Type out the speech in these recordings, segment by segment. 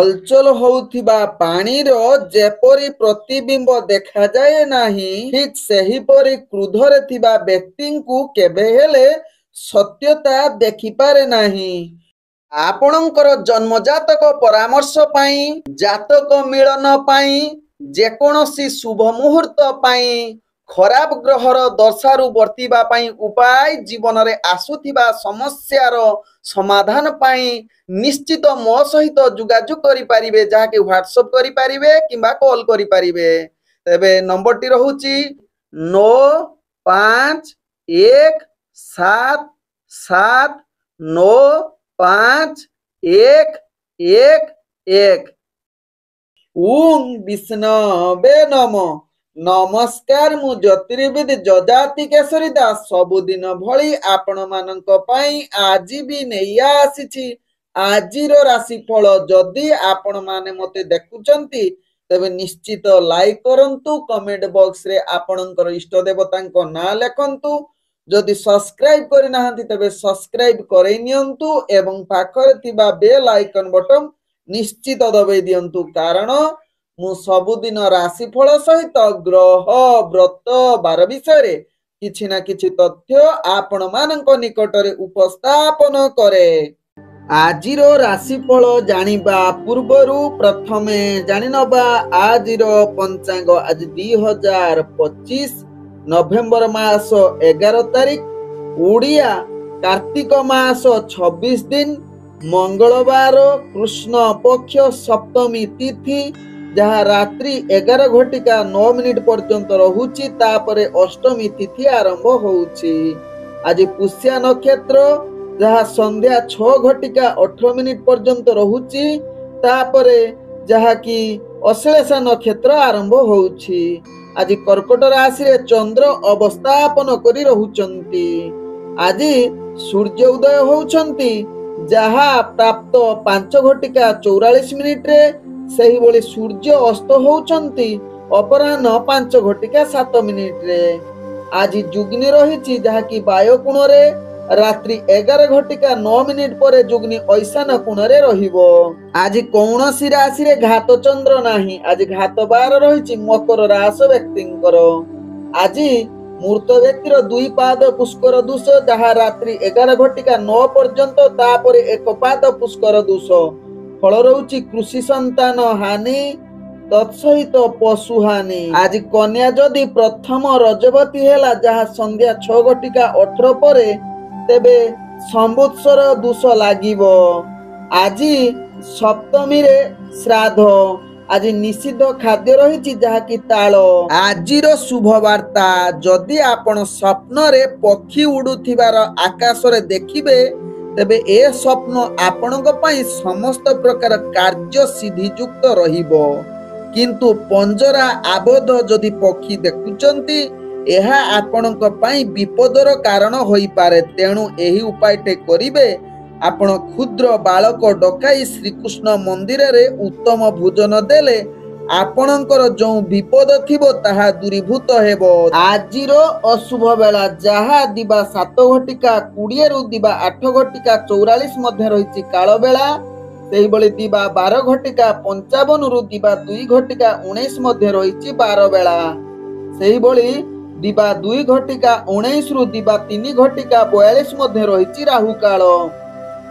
हलचल होउथिबा पानीर जेपरि प्रतिबिंब देखा जाए नाही, ठीक सेहिपरि क्रोधरे थिबा व्यक्तिंकु केबे हेले सत्यता देखि पारे नाही। आपणकर जन्मजातक परामर्श पाई, जातक मिलन पाई, जेकोसी शुभ मुहूर्त पाई, खराब ग्रहर दशारु बर्तिबा पाई उपाय, जीवन रे आसुथिबा समस्यार समाधान पाई निश्चित मो सहित जोगाजोग करि पारिबे, जाके व्हाट्सएप करि पारिबे किंबा कॉल करि पारिबे। तेबे नंबर टी रहुची 9517795111। ओं विष्णवे नमः। नमस्कार, मु ज्योतिर्विद जजाति केशरी दास सबुदिन भली आपण मानक पई आजि भी नैया आसीछि आजिर राशिफल। जदि आपण माने मते देखुचंती तबे निश्चित लाइक करंतु, कमेंट बॉक्स रे आपणकर इष्ट देवतांको ना लेखंतु। जदि सब्सक्राइब करि नाहंती तबे सब्सक्राइब करै नियंतु एवं पाखरे थिबा बेल आइकन बटन निश्चित दबाई दियंतु, कारण मु सबुदिन राशिफल सहित ग्रह व्रत बार विषय किछि ना किछि तथ्य आपण मानक निकटरे उपस्थापन करे। आजिर राशिफल जानिबा पूर्वरु प्रथमे जानिनबा आजिर पंचांग। आज 2025 नवेम्बर मास 11 तारिख, ओडिया कार्तिक मास 26 दिन, मंगलवार, कृष्ण पक्ष सप्तमी तिथि, जहाँ रात्रि 11:09 पर्यंत रहुची, तापरे अष्टमी तिथि आरंभ होउची। आज पुष्या नक्षत्र जहाँ संध्या 6:18 पर्यंत रहुची, तापरे जहाँ की अश्लेषा नक्षत्र आरंभ होउची। आज कर्कट राशि रे चंद्र अवस्थापन करी रहुचंती। आज सूर्य उदय होउचंती जहाँ प्राप्त 5:44 रे, सही बोली सूर्य अस्त होउचंती अपराह्न 5:07 रे। आज जुग्नि रहिछि जहाँ की वायु कोण रे रात्रि 11:09 परे जुग्नि ऐशान कोण रे रहिबो। आज कौनसी राशि रे घात चंद्र नाही। आज घात बार रहिछि मकर राशि व्यक्तिंकर। आज मूर्त व्यक्तिर 2 पाद पुष्कर दोष, जहाँ रात्रि 11:09 पर्यंत, तापरे 1 पाद पुष्कर दोष। फल रहुछि कृषि संतान हानि तत्सहित पशु हानि। आज कन्या जदि प्रथम रजवती हेला जहाँ संध्या 6:18 परे, तेबे संवत्सर दोष लागिबो। आज सप्तमी रे श्राद्ध। आज निषिद्ध खाद्य रहिछि जहाँ की ताल। आजिर शुभ वार्ता, जदि आपण स्वप्न रे पक्षी उडुथिबार आकाश रे देखिबे तेबे ए स्वप्न आपणक पई समस्त प्रकार कार्य सिद्धियुक्त रहिबो। किंतु पंजरा आबद्ध जदि पक्षी देखुचंती एहा आपणक पई विपदर कारण होई पारे। तेणु एही उपायटे करिबे। आपण क्षुद्र बालक डकाई श्रीकृष्ण मंदिर रे उत्तम भोजन देले आपणकर जो विपद थिबो ताहा दूरीभूत हेबो। आजिर अशुभ बेला जहाँ दिबा 7:20 रु दिबा 8:44 मध्य रहिछि काल बेला। सेही बळी दिबा 12:55 रु दिबा 2:19 मध्य रहिछि बार बेला। सेही बळी दिबा 2:19 रु दिबा 3:42 मध्य रहिछि राहु काल।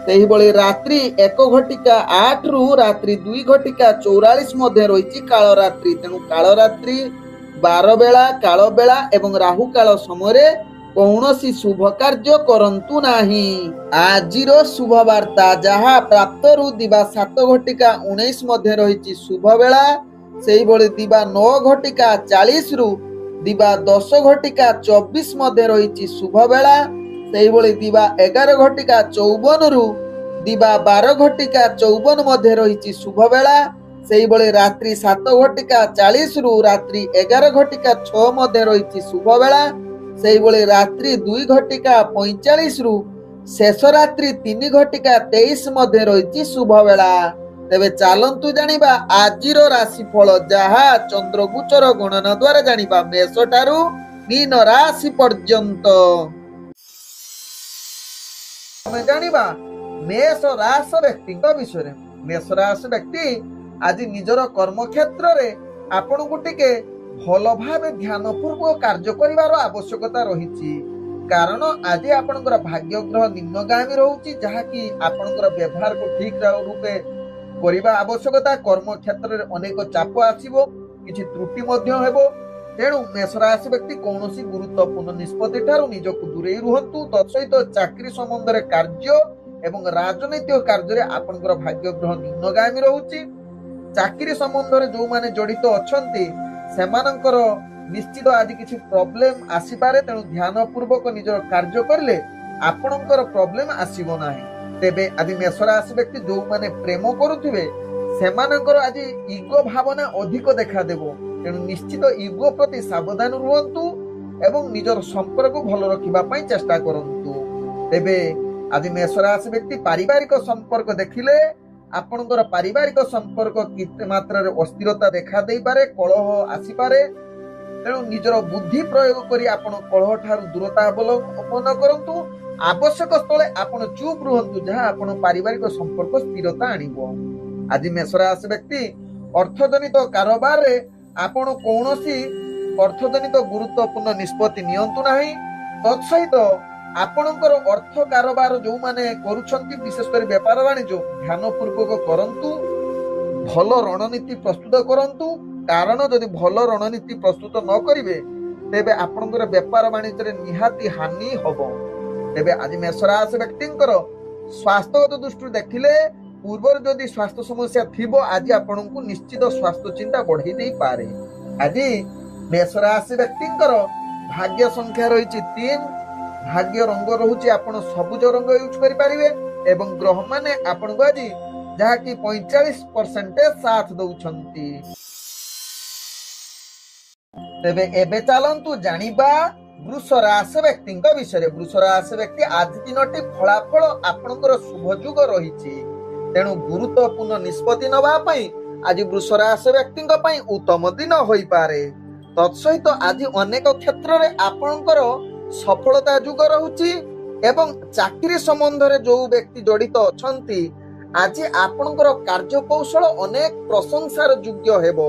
सेही बळी रात्रि 1:08 रु रात्रि 2:44 मध्य रहिछि काल रात्रि। तेणु काल रात्रि, बार बेला, काल बेला एवं राहु काल समय कौनसी शुभ कार्य करंतु नाही। आजिर शुभ वार्ता, जहाँ प्राप्त रु दिबा 7:19 मध्य रहिछि शुभ बेला। सेही बळी दिबा 9:40 रु दिबा 10:24 मध्य रहिछि शुभ बेला। सेही बळी दिबा 11:54 रु दिबा 12:54 मध्य रहिछि शुभ बेला। सेही बळी रात्रि 7:40 रु रात्रि 11:06 मध्य रहिछि शुभ बेला। सेही बळी रात्रि 2:45 रु शेष रात्रि 3:23 मध्य रहिछि शुभ बेला। तेबे चालंतु जानिबा आजिर राशिफल, जहाँ चंद्रगोचर गणना द्वारा जानिबा मेष ठारू मीन राशि पर्यंत। जानिबा मेष राशि व्यक्तिଙ୍କ विषय। मेष राशि व्यक्ति आज निजर कर्म क्षेत्र रे आपनको टिके भल भावे ध्यान पूर्वक कार्य करिवार आवश्यकता रही। कारण आज आपनकर भाग्य ग्रह निम्नगामी रहउची जहाँकि आपनकर व्यवहार को ठीक रूपे करिबा आवश्यकता। कर्म क्षेत्र रे अनेक चाप आसीबो, किछि त्रुटि मध्य हेबो। तेणु मेष राशि व्यक्ति कौनसी गुरुत्वपूर्ण निष्पत्ति ठारू निजको दूरेई रुहंतु। तत्सहित चाकरी संबंध रे कार्य एवं राजनैतिक कार्य रे आपनकर भाग्य ग्रह निम्नगामी रहउची। चाकरी संबंध रे जो माने जड़ित अछंती सेमानंकर निश्चित आज किछि प्रॉब्लम आसी पारे। तेणु ध्यान पूर्वक निजर कार्य करले आपनकर प्रॉब्लम आसीबो नाही। तेबे आज मेष राशि व्यक्ति जो माने प्रेम करुथिबे सेमानंकर आज ईगो भावना अधिक देखा देबो। तेणु निश्चित ईगो प्रति सावधान रुहंतु एवं निजर संपर्क भल रखिबा पई चेष्टा करंतु। तेबे आज मेष राशि व्यक्ति पारिवारिक संपर्क देखिले आपनकर पारिवारिक संपर्क किते मात्रा रे अस्थिरता देखा देई पारे, कलह आसी पारे। तेणु निजर बुद्धि प्रयोग करी आपण कलह ठारू दूरता अवलंबन करंतु। आवश्यक स्थले आपण चुप रुहंतु जहाँ आपण पारिवारिक संपर्क स्थिरता आनिबो। आज मेष राशि व्यक्ति अर्थजनित कारोबार रे आपण कौनसी अर्थजनित गुरुत्वपूर्ण निष्पत्ति नियंतु नाही। तत्सहित आपणकर अर्थ कारोबार जो माने करूछंती विशेष कर व्यापार वाणिज्य ध्यान पूर्वक करंतु। भल रणनीति प्रस्तुत करंतु। कारण यदि भल रणनीति प्रस्तुत न करिवे तेबे आपणकर व्यापार वाणिज्य रे निहाती हानि हबो। तेबे आज मेष राशि व्यक्तिंकर स्वास्थ्यगत दृष्टि देखिले पूर्वर जदि स्वास्थ्य समस्या थिबो आज आपनकु निश्चित स्वास्थ्य चिंता बढ़ी देई पारे। आज मेष राशि व्यक्तिंकर भाग्य संख्या रहिछि 3। भाग्य रंग रहुछि आपण सबुज रंग यूज करि पारिबे एवं ग्रह माने आपनकु आज जहा कि 45% साथ दउछंती। तेबे एबे चलंतु जानिबा वृष राशि व्यक्तिंक विषय। वृष राशि व्यक्ति आज दिनटी फलाफल आपनकर शुभ जुग रहिछि। तेणु गुरुत्वपूर्ण निष्पत्ति नबा पई आज वृष राशि व्यक्तिंक पई उत्तम दिन होई पारे। तत्सहित आज अनेक क्षेत्र रे आपनकर सफलता जुग रहुछि एवं चाकरी संबंध रे जो व्यक्ति जड़ित अछंती आज आपनकर कार्य कौशल अनेक प्रशंसार योग्य हेबो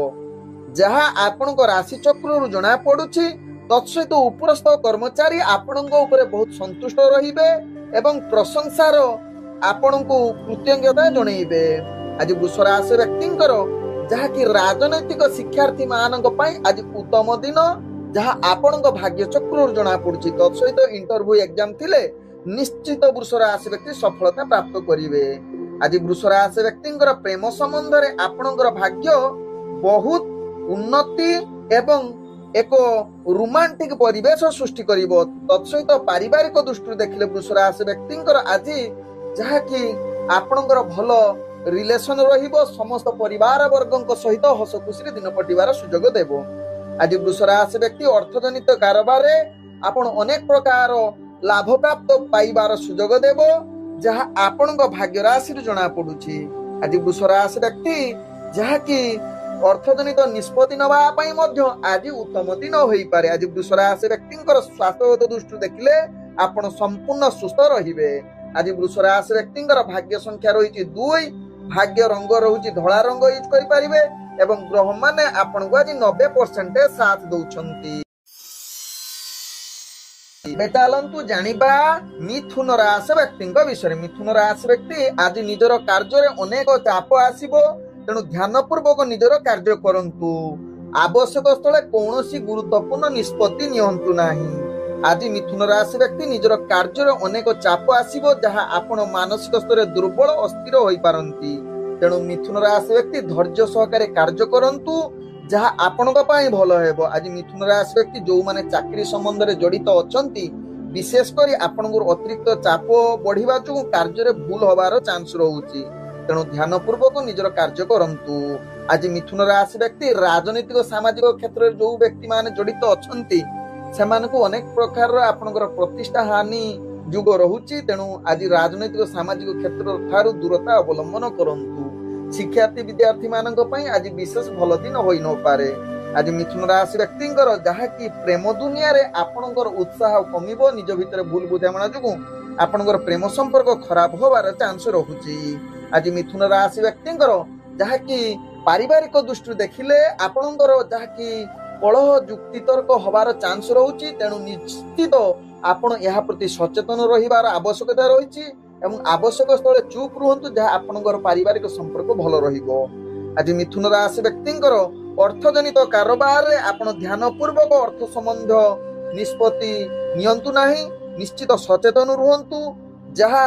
जहा आपनकर राशि चक्र रु जणा पडुछि। तत्सहित उपरस्थ कर्मचारी आपनक ऊपर बहुत संतुष्ट रहिबे एवं प्रशंसार आपनकु कृतज्ञता जणैबे। आज वृष राशि व्यक्तिंकर जहा कि राजनैतिक शिक्षार्थी मानक पई आज उत्तम दिन जहा आपनक भाग्य चक्र जणा पडुछि। तत्सहित इंटरव्यू एग्जाम थिले निश्चित वृष राशि व्यक्ति सफलता प्राप्त करिवे। आज वृष राशि व्यक्तिंकर प्रेम संबंध रे आपनकर भाग्य बहुत उन्नति एवं एक रोमांटिक परिवेश सृष्टि करिवो। तत्सहित पारिवारिक दृष्टि देखिले वृष राशि व्यक्तिंकर आज जहा कि आपनकर भल रिलेशन रहिबो। समस्त परिवार वर्गक सहित हस खुशी दिन कटिबार सुयोग देबो। आज वृष राशि व्यक्ति अर्थजनित कारोबार रे आपण अनेक प्रकार लाभ प्राप्त पाइबार सुयोग देबो जहा आपनक भाग्य राशि रु जणा पडुछि। आज वृष राशि व्यक्ति जहा कि अर्थजनित निष्पत्ति नबा पई मध्य आज उत्तम दिन होई पारे। आज वृष राशि व्यक्तिंकर स्वास्थ्यगत दृष्टि देखिले आपण संपूर्ण सुस्थ रहिबे। आज वृष राशि व्यक्तिंकर भाग्य संख्या रहिछि 2। भाग्य रंग रहुछि धळा रंग यूज करि परिबे एवं ग्रह माने आपनको आज 90% साथ दउछंती। बेटालंतु जानिबा मिथुन राशि व्यक्तिंक विषय। मिथुन राशि व्यक्ति आज निजर कार्य रे अनेक चाप आसीबो। तेणु ध्यान पूर्वक निजर कार्य करंतु। आवश्यक स्थले कौनसी गुरुत्वपूर्ण निष्पत्ति नियंतु नाही। आज मिथुन राशि व्यक्ति निजर कार्य रे अनेक चाप आसीबो जहा आपण मानसिक स्तर दुर्बल अस्थिर होई पारंती। तेणु मिथुन राशि व्यक्ति धैर्य सहकारे कार्य करंतु जहा आपनक पई भलो हेबो। आज मिथुन राशि व्यक्ति जो माने चाकरी संबंध रे जड़ित अछंती विशेष करी आपनकर अतिरिक्त चाप बढ़िबा जो कार्य रे भूल होबार चांस रहउची। तेणु ध्यान पूर्वक निजर कार्य करंतु। आज मिथुन राशि व्यक्ति राजनीतिक सामाजिक क्षेत्र रे जो व्यक्ति माने जड़ित अछंती सेमानकु अनेक प्रकार आपनकर प्रतिष्ठा हानि जुग रहुची। तेणु आज राजनीतिक सामाजिक क्षेत्र ठारू दूरता अवलंबन करंतु। शिक्षार्थी विद्यार्थी मानक पई आज विशेष भल दिन होई न पारे। आज मिथुन राशि व्यक्तिंकर जहा कि प्रेम दुनिया रे आपनकर उत्साह कमिबो। निज भितर भूल बुझामणा जुगु ଆପଣଙ୍କର ପ୍ରେମ ସମ୍ପର୍କ ଖରାପ ହବାର ଚାନ୍ସ ରହୁଛି। ଆଜି ମିଥୁନ ରାଶି ବ୍ୟକ୍ତିଙ୍କର ଯାହାକି ପାରିବାରିକ ଦୃଷ୍ଟିରୁ ଦେଖିଲେ ଆପଣଙ୍କର ଯାହାକି କଳହ ଯୁକ୍ତିତର୍କ ହବାର ଚାନ୍ସ ରହୁଛି। ତେଣୁ ନିଶ୍ଚିତ ଆପଣ ଏହା ପ୍ରତି ସଚେତନ ରହିବାର ଆବଶ୍ୟକତା ରହିଛି ଏବଂ ଆବଶ୍ୟକ ସ୍ଥଳେ ଚୁପ୍ ରୁହନ୍ତୁ, ଯାହା ଆପଣଙ୍କର ପାରିବାରିକ ସମ୍ପର୍କ ଭଲ ରହିବ। ଆଜି ମିଥୁନ ରାଶି ବ୍ୟକ୍ତିଙ୍କର ଅର୍ଥଜନିତ କାରବାରରେ ଆପଣ ଧ୍ୟାନପୂର୍ବକ ଅର୍ଥ ସମ୍ବନ୍ଧ ନିଷ୍ପତ୍ତି ନିଅନ୍ତୁ ନାହିଁ। ନିଶ୍ଚିତ ସଚେତନ ରୁହନ୍ତୁ। ଯାହା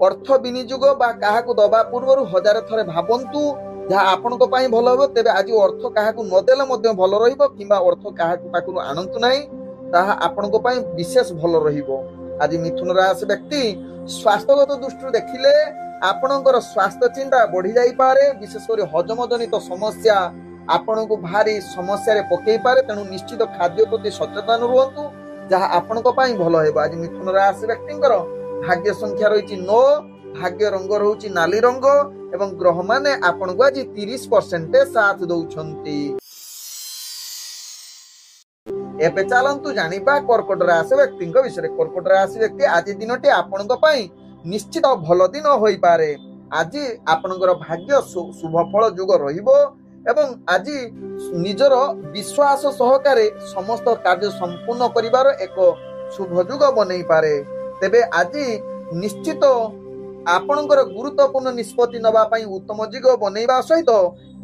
ଅର୍ଥ ବିନିଯୋଗ ବା କାହାକୁ ଦବା ପୂର୍ବରୁ 1000 ଥରେ ଭାବନ୍ତୁ, ଯାହା ଆପଣଙ୍କ ପାଇଁ ଭଲ ହେବ। ତେବେ ଆଜି ଅର୍ଥ କାହାକୁ ନଦେଲେ ମଧ୍ୟ ଭଲ ରହିବ, କିମ୍ବା ଅର୍ଥ କାହାକୁ ପାଖରୁ ଆଣନ୍ତୁ ନାହିଁ, ତାହା ଆପଣଙ୍କ ପାଇଁ ବିଶେଷ ଭଲ ରହିବ। ଆଜି ମିଥୁନ ରାଶି ବ୍ୟକ୍ତି ସ୍ୱାସ୍ଥ୍ୟଗତ ଦୃଷ୍ଟିରୁ ଦେଖିଲେ ଆପଣଙ୍କର ସ୍ୱାସ୍ଥ୍ୟ ଚିନ୍ତା ବଢି ଯାଇପାରେ। ବିଶେଷ କରି ହଜମ ଜନିତ ସମସ୍ୟା ଆପଣଙ୍କୁ ଭାରି ସମସ୍ୟାରେ ପକେଇ ପାରେ। ତେଣୁ ନିଶ୍ଚିତ ଖାଦ୍ୟ ପ୍ରତି ସଚେତନ ରୁହନ୍ତୁ, ଯାହା ଆପଣଙ୍କ ପାଇଁ ଭଲ ହେବ। ଆଜି ମିଥୁନ ରାଶି ବ୍ୟକ୍ତିଙ୍କର ଭାଗ୍ୟ ସଂଖ୍ୟା ରହିଛି 9, ଭାଗ୍ୟ ରଙ୍ଗ ରହୁଛି ନାଲି ରଙ୍ଗ ଏବଂ ଗ୍ରହମାନେ ଆପଣଙ୍କୁ ଆଜି 30% ସାଥ ଦଉଛନ୍ତି। ଏବେ ଚାଲନ୍ତୁ ଜାଣିବା କର୍କଟ ରାଶି ବ୍ୟକ୍ତିଙ୍କ ବିଷୟରେ। କର୍କଟ ରାଶି ବ୍ୟକ୍ତି ଆଜି ଦିନଟି ଆପଣଙ୍କ ପାଇଁ ନିଶ୍ଚିତ ଭଲ ଦିନ ହୋଇପାରେ। ଆଜି ଆପଣଙ୍କର ଭାଗ୍ୟ ଶୁଭ ଫଳ ଯୋଗ ରହିବ ଏବଂ ଆଜି ନିଜର ବିଶ୍ୱାସ ସହକାରେ ସମସ୍ତ କାର୍ଯ୍ୟ ସମ୍ପୂର୍ଣ୍ଣ କରିବାର ଏକ ଶୁଭ ଯୁଗ ବନେଇ ପାରେ। ତେବେ ଆଜି ନିଶ୍ଚିତ ଆପଣଙ୍କର ଗୁରୁତ୍ୱପୂର୍ଣ୍ଣ ନିଷ୍ପତ୍ତି ନେବା ପାଇଁ ଉତ୍ତମ ଯୁଗ ବନେଇବା ସହିତ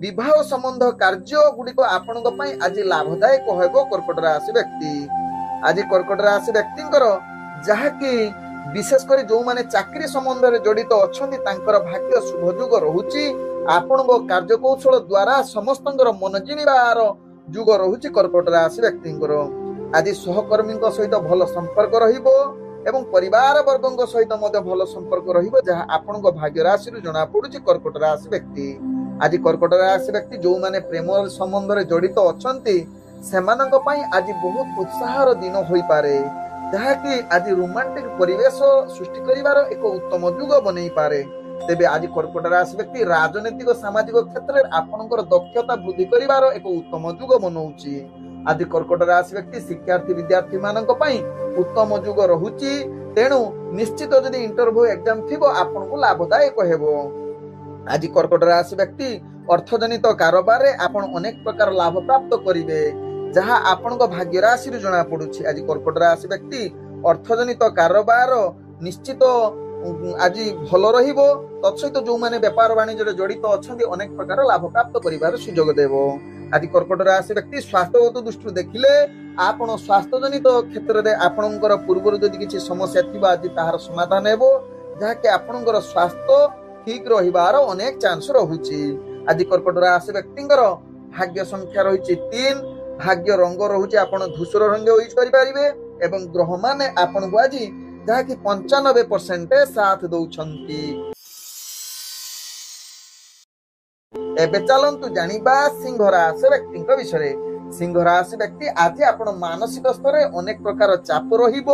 ବିବାହ ସମ୍ବନ୍ଧ କାର୍ଯ୍ୟ ଗୁଡ଼ିକ ଆପଣଙ୍କ ପାଇଁ ଆଜି ଲାଭଦାୟକ ହେବ। କର୍କଟ ରାଶି ବ୍ୟକ୍ତି ଆଜି କର୍କଟ ରାଶି ବ୍ୟକ୍ତିଙ୍କର ଯାହାକି ବିଶେଷ କରି ଯେଉଁମାନେ ଚାକିରି ସମ୍ବନ୍ଧରେ ଜଡ଼ିତ ଅଛନ୍ତି ତାଙ୍କର ଭାଗ୍ୟ ଶୁଭ ଯୁଗ ରହୁଛି। ଆପଣଙ୍କ କାର୍ଯ୍ୟକୌଶଳ ଦ୍ୱାରା ସମସ୍ତଙ୍କର ମନ ଜିଣିବାର ଯୁଗ ରହୁଛି। କର୍କଟ ରାଶି ବ୍ୟକ୍ତିଙ୍କର ଆଜି ସହକର୍ମୀଙ୍କ ସହିତ ଭଲ ସମ୍ପର୍କ ରହିବ ଏବଂ ପରିବାର ବର୍ଗଙ୍କ ସହିତ ମଧ୍ୟ ଭଲ ସମ୍ପର୍କ ରହିବ, ଯାହା ଆପଣଙ୍କ ଭାଗ୍ୟ ରାଶିରୁ ଜଣା ପଡୁଛି। କର୍କଟ ରାଶି ବ୍ୟକ୍ତି ଆଜି କର୍କଟ ରାଶି ବ୍ୟକ୍ତି ଯେଉଁମାନେ ପ୍ରେମ ସମ୍ବନ୍ଧରେ ଜଡ଼ିତ ଅଛନ୍ତି ସେମାନଙ୍କ ପାଇଁ ଆଜି ବହୁତ ଉତ୍ସାହର ଦିନ ହୋଇପାରେ, ଯାହାକି ଆଜି ରୋମାଣ୍ଟିକ ପରିବେଶ ସୃଷ୍ଟି କରିବାର ଏକ ଉତ୍ତମ ଯୁଗ ବନେଇ ପାରେ। ତେବେ ଆଜି କର୍କଟ ରାଶି ବ୍ୟକ୍ତି ରାଜନୈତିକ ସାମାଜିକ କ୍ଷେତ୍ରରେ ଆପଣଙ୍କର ଦକ୍ଷତା ବୃଦ୍ଧି କରିବାର ଏକ ଉତ୍ତମ ଯୁଗ ବନଉଛି। ଆଜି କର୍କଟ ରାଶି ବ୍ୟକ୍ତି ଶିକ୍ଷାର୍ଥୀ ବିଦ୍ୟାର୍ଥୀ ମାନଙ୍କ ପାଇଁ ଉତ୍ତମ ଯୁଗ ରହୁଛି। ତେଣୁ ନିଶ୍ଚିତ ଯଦି ଇଣ୍ଟରଭ୍ୟୁ ଏକ୍ଜାମ ଥିବ ଆପଣଙ୍କୁ ଲାଭଦାୟକ ହେବ। ଆଜି କର୍କଟ ରାଶି ବ୍ୟକ୍ତି ଅର୍ଥଜନିତ କାରବାରରେ ଆପଣ ଅନେକ ପ୍ରକାର ଲାଭ ପ୍ରାପ୍ତ କରିବେ, ଯାହା ଆପଣଙ୍କ ଭାଗ୍ୟ ରାଶିରୁ ଜଣା ପଡୁଛି। ଆଜି କର୍କଟ ରାଶି ବ୍ୟକ୍ତି ଅର୍ଥଜନିତ କାରବାର ନିଶ୍ଚିତ ଆଜି ଭଲ ରହିବ। ତତ୍ସହିତ ଯେଉଁମାନେ ବେପାର ବାଣିଜ୍ୟରେ ଜଡ଼ିତ ଅଛନ୍ତି ଅନେକ ପ୍ରକାର ଲାଭ ପ୍ରାପ୍ତ କରିବାର ସୁଯୋଗ ଦେବ। ଆଜି କର୍କଟ ରାଶି ବ୍ୟକ୍ତି ସ୍ୱାସ୍ଥ୍ୟଗତ ଦୃଷ୍ଟିରୁ ଦେଖିଲେ ଆପଣ ସ୍ୱାସ୍ଥ୍ୟଜନିତ କ୍ଷେତ୍ରରେ ଆପଣଙ୍କର ପୂର୍ବରୁ ଯଦି କିଛି ସମସ୍ୟା ଥିବ ଆଜି ତାହାର ସମାଧାନ ହେବ, ଯାହାକି ଆପଣଙ୍କର ସ୍ୱାସ୍ଥ୍ୟ ଠିକ ରହିବାର ଅନେକ ଚାନ୍ସ ରହୁଛି। ଆଜି କର୍କଟ ରାଶି ବ୍ୟକ୍ତିଙ୍କର ଭାଗ୍ୟ ସଂଖ୍ୟା ରହିଛି 3, ଭାଗ୍ୟ ରଙ୍ଗ ରହୁଛି ଆପଣ ଧୂସର ରଙ୍ଗ ୟୁଜ କରିପାରିବେ ଏବଂ ଗ୍ରହମାନେ ଆପଣଙ୍କୁ ଆଜି ଯାହାକି 95% ସାଥ ଦଉଛନ୍ତି। ଏବେ ଚାଲନ୍ତୁ ଜାଣିବା ସିଂହ ରାଶି ବ୍ୟକ୍ତିଙ୍କ ବିଷୟରେ। ସିଂହ ରାଶି ବ୍ୟକ୍ତି ଆଜି ଆପଣ ମାନସିକ ସ୍ତରରେ ଅନେକ ପ୍ରକାର ଚାପ ରହିବ,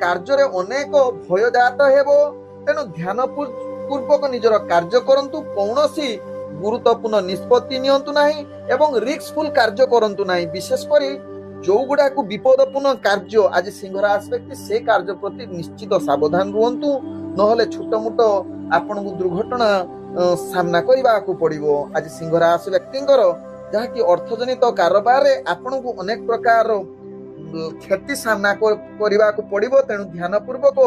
କାର୍ଯ୍ୟରେ ଅନେକ ଭୟ ଜାତ ହେବ। ତେଣୁ ଧ୍ୟାନ ପୂର୍ବକ ନିଜର କାର୍ଯ୍ୟ କରନ୍ତୁ, କୌଣସି ଗୁରୁତ୍ୱପୂର୍ଣ୍ଣ ନିଷ୍ପତ୍ତି ନିଅନ୍ତୁ ନାହିଁ ଏବଂ ରିସ୍କଫୁଲ କାର୍ଯ୍ୟ କରନ୍ତୁ ନାହିଁ। ବିଶେଷ କରି ଯୋଉଗୁଡାକୁ ବିପଦପୂର୍ଣ୍ଣ କାର୍ଯ୍ୟ ଆଜି ସିଂହ ରାଶି ବ୍ୟକ୍ତି ସେ କାର୍ଯ୍ୟ ପ୍ରତି ନିଶ୍ଚିତ ସାବଧାନ ରୁହନ୍ତୁ, ନହେଲେ ଛୋଟ ମୋଟ ଆପଣଙ୍କୁ ଦୁର୍ଘଟଣା ସାମ୍ନା କରିବାକୁ ପଡିବ। ଆଜି ସିଂହ ରାଶି ବ୍ୟକ୍ତିଙ୍କର ଯାହାକି ଅର୍ଥଜନିତ କାରବାରରେ ଆପଣଙ୍କୁ ଅନେକ ପ୍ରକାର କ୍ଷତି ସାମ୍ନା କରିବାକୁ ପଡିବ। ତେଣୁ ଧ୍ୟାନ ପୂର୍ବକ